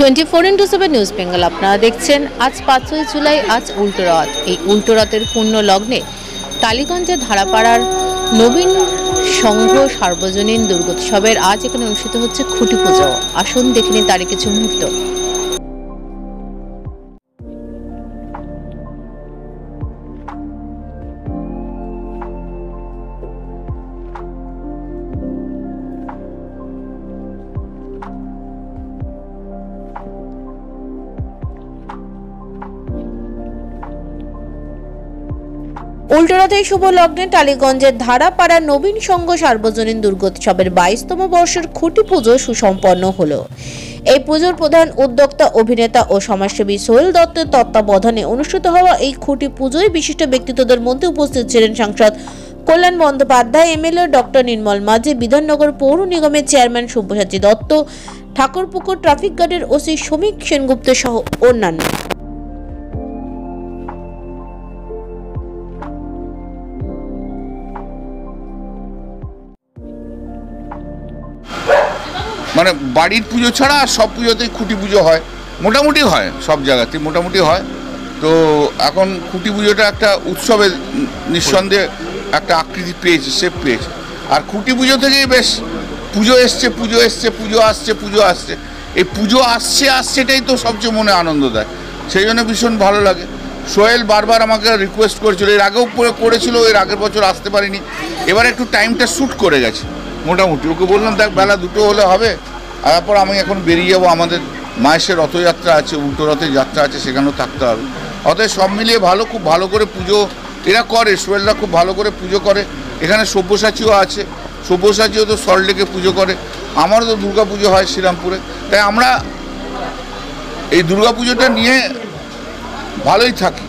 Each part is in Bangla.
24x7 নিউজ বেঙ্গল আপনারা দেখছেন। আজ 5ই জুলাই, আজ উল্টো রথ। এই উল্টো রথের পূর্ণ লগ্নে টালিগঞ্জের ধারাপাড়ার নবীন সংঘ সার্বজনীন দুর্গোৎসবের আজ এখানে অনুষ্ঠিত হচ্ছে খুঁটি পুজো। আসুন দেখে নিন তারই কিছু মুহূর্ত। উল্টোরথের শুভ লগ্নে টালিগঞ্জের ধারাপাড়া নবীন সংঘ সার্বজনীন দুর্গোৎসবের 22তম বর্ষের খুঁটি পুজো সুসম্পন্ন হলো। এই পুজোর প্রধান উদ্যোক্তা অভিনেতা ও সমাজসেবী সোহেল দত্তের তত্ত্বাবধানে অনুষ্ঠিত হওয়া এই খুঁটি পুজোয় বিশিষ্ট ব্যক্তিত্বদের মধ্যে উপস্থিত ছিলেন সাংসদ কল্যাণ বন্দ্যোপাধ্যায়, এমএলএ ডক্টর নির্মল মাঝি, বিধাননগর পৌর নিগমের চেয়ারম্যান সব্যসাচী দত্ত, ঠাকুরপুকুর ট্রাফিক গার্ডের ওসি শ্রমিক সেনগুপ্ত সহ অন্যান্য। মানে বাড়ির পুজো ছাড়া সব পুজোতেই খুঁটি পুজো হয়, মোটামুটি হয়, সব জায়গাতেই মোটামুটি হয়। তো এখন খুঁটি পুজোটা একটা উৎসবের নিঃসন্দেহে একটা আকৃতি পেয়েছে, শেপ পেয়েছে। আর খুঁটি পুজো থেকেই বেশ পুজো এসছে, পুজো এসছে, পুজো আসছে, পুজো আসছে, এই পুজো আসছেটাই তো সবচেয়ে মনে আনন্দ দেয়। সেই জন্য ভীষণ ভালো লাগে। সোহেল বারবার আমাকে রিকোয়েস্ট করেছিল, এর আগেও করেছিল, এর আগের বছর আসতে পারিনি, এবার একটু টাইমটা শ্যুট করে গেছে মোটামুটি। ওকে বললাম দেখ বেলা 2টো হলে হবে। আর তারপর আমি এখন বেরিয়ে যাবো, আমাদের মায়ের রথযাত্রা আছে, উল্টো রথের যাত্রা আছে, সেখানেও থাকতে হবে। অতএব সব মিলিয়ে ভালো, খুব ভালো করে পুজো এরা করে, সোহেলরা খুব ভালো করে পুজো করে। এখানে সব্যসাচীও আছে, সব্যসাচীও তো সল্টলেকে পুজো করে। আমারও তো দুর্গা পুজো হয় শ্রীরামপুরে। তাই আমরা এই দুর্গা পুজোটা নিয়ে ভালোই থাকি,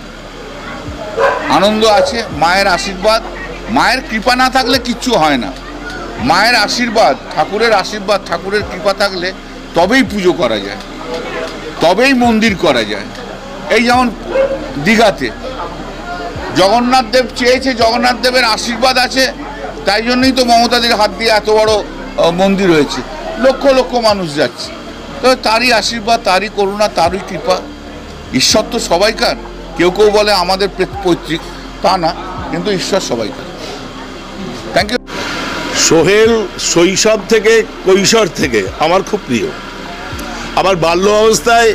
আনন্দ আছে। মায়ের আশীর্বাদ, মায়ের কৃপা না থাকলে কিচ্ছু হয় না। মায়ের আশীর্বাদ, ঠাকুরের আশীর্বাদ, ঠাকুরের কৃপা থাকলে তবেই পুজো করা যায়, তবেই মন্দির করা যায়। এই যেমন দীঘাতে জগন্নাথ দেব চেয়েছে, জগন্নাথ দেবের আশীর্বাদ আছে, তাই জন্যই তো মমতাদির হাত দিয়ে এত বড় মন্দির হয়েছে, লক্ষ লক্ষ মানুষ যাচ্ছে। তো তারই আশীর্বাদ, তারই করুণা, তারই কৃপা। ঈশ্বর তো সবাইকার, কেউ কেউ বলে আমাদের পৈতৃক, তা না, কিন্তু ঈশ্বর সবাইকার। Thank you. সোহেল শৈশব থেকে, কৈশোর থেকে আমার খুব প্রিয়। আবার বাল্য অবস্থায়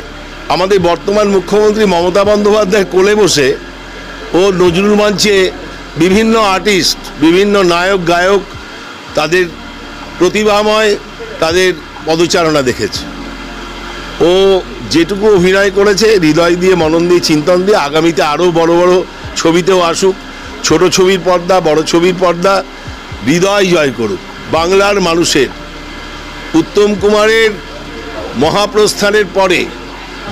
আমাদের বর্তমান মুখ্যমন্ত্রী মমতা বন্দ্যোপাধ্যায় কোলে বসে ও নজরুল মঞ্চে বিভিন্ন আর্টিস্ট, বিভিন্ন নায়ক গায়ক তাদের প্রতিভাময় তাদের পদচারণা দেখেছে। ও যেটুকু অভিনয় করেছে হৃদয় দিয়ে, মনন দিয়ে, চিন্তন দিয়ে, আগামীতে আরও বড় বড় ছবিতেও আসুক। ছোট ছবির পর্দা, বড় ছবির পর্দা হৃদয় জয় করুক। বাংলার মানুষের উত্তম কুমারের মহাপ্রস্থানের পরে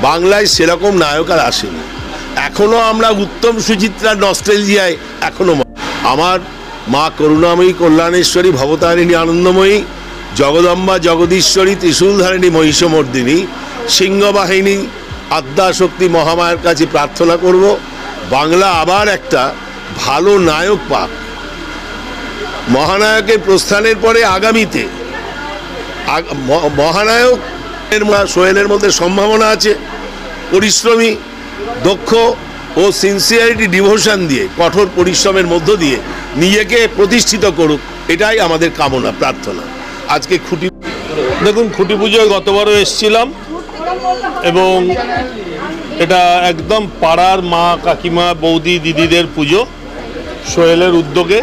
বাংলায় সেরকম নায়ক আর আসেনি। এখনও আমরা উত্তম সুচিত্রার নস্টেলজিয়ায় এখনও। আমার মা করুণাময়ী, কল্যাণেশ্বরী, ভবতারিণী, আনন্দময়ী, জগদম্বা, জগদীশ্বরী, ত্রিশূলধারিণী, মহিষমর্দিনী, সিংহবাহিনী, আদ্যাশক্তি মহামায়ের কাছে প্রার্থনা করব বাংলা আবার একটা ভালো নায়ক পাক। মহানায়কের প্রস্থানের পরে আগামীতে মহানায়ক সোহেলের মধ্যে সম্ভাবনা আছে। পরিশ্রমী, দক্ষ ও সিনসিয়ারিটি, ডিভোশন দিয়ে, কঠোর পরিশ্রমের মধ্য দিয়ে নিজেকে প্রতিষ্ঠিত করুক, এটাই আমাদের কামনা, প্রার্থনা। আজকে খুঁটি দেখুন, খুঁটি পুজোয় গতবারও এসেছিলাম এবং এটা একদম পাড়ার মা, কাকিমা, বৌদি, দিদিদের পুজো সোহেলের উদ্যোগে।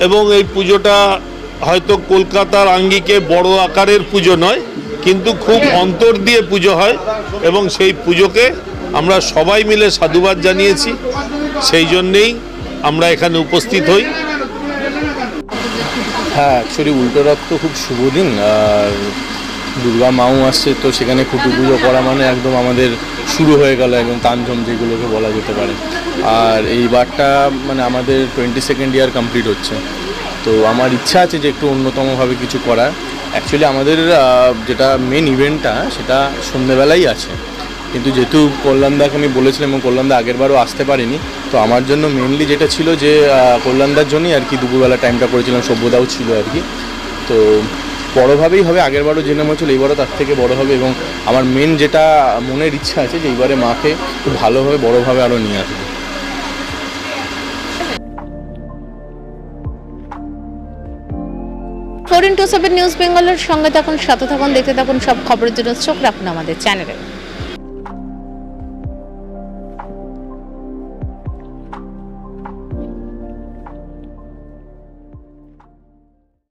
এবং এই পুজোটা হয়তো কলকাতার আঙ্গিকে বড় আকারের পুজো নয়, কিন্তু খুব অন্তর দিয়ে পুজো হয় এবং সেই পুজোকে আমরা সবাই মিলে সাধুবাদ জানিয়েছি। সেই জন্যেই আমরা এখানে উপস্থিত হই। হ্যাঁ, অ্যাকচুয়ালি উল্টো রথ তো খুব শুভ দিন, আর দুর্গা মাও আসছে, তো সেখানে খুঁটি পুজো করা মানে একদম আমাদের শুরু হয়ে গেল একদম তানঝম, যেগুলোকে বলা যেতে পারে। আর এইবারটা মানে আমাদের 22nd ইয়ার কমপ্লিট হচ্ছে, তো আমার ইচ্ছা আছে যে একটু অন্যতমভাবে কিছু করার। অ্যাকচুয়ালি আমাদের যেটা মেন ইভেন্টটা সেটা সন্ধ্যেবেলাই আছে, কিন্তু যেহেতু কল্যাণদাকে আমি বলেছিলাম এবং কল্যাণদা আগেরবারও আসতে পারিনি, তো আমার জন্য মেনলি যেটা ছিল যে কল্যাণদার জন্যই আর কি দুপুরবেলা টাইমটা করেছিলাম, সভ্যদাও ছিল আর কি। তো বড়োভাবেই হবে। আগেরবারও যে নাম হয়েছিল এইবারও তার থেকে বড় হবে, এবং আমার মেন যেটা মনের ইচ্ছা আছে যে এইবারে মাকে খুব ভালোভাবে বড়োভাবে আরও নিয়ে আসবে। ফোর ইনটু 7 নিউজ বেঙ্গলের সঙ্গে থাকুন, সাথে থাকুন, দেখতে থাকুন সব খবরের জন্য চোখ রাখুন আমাদের চ্যানেলে।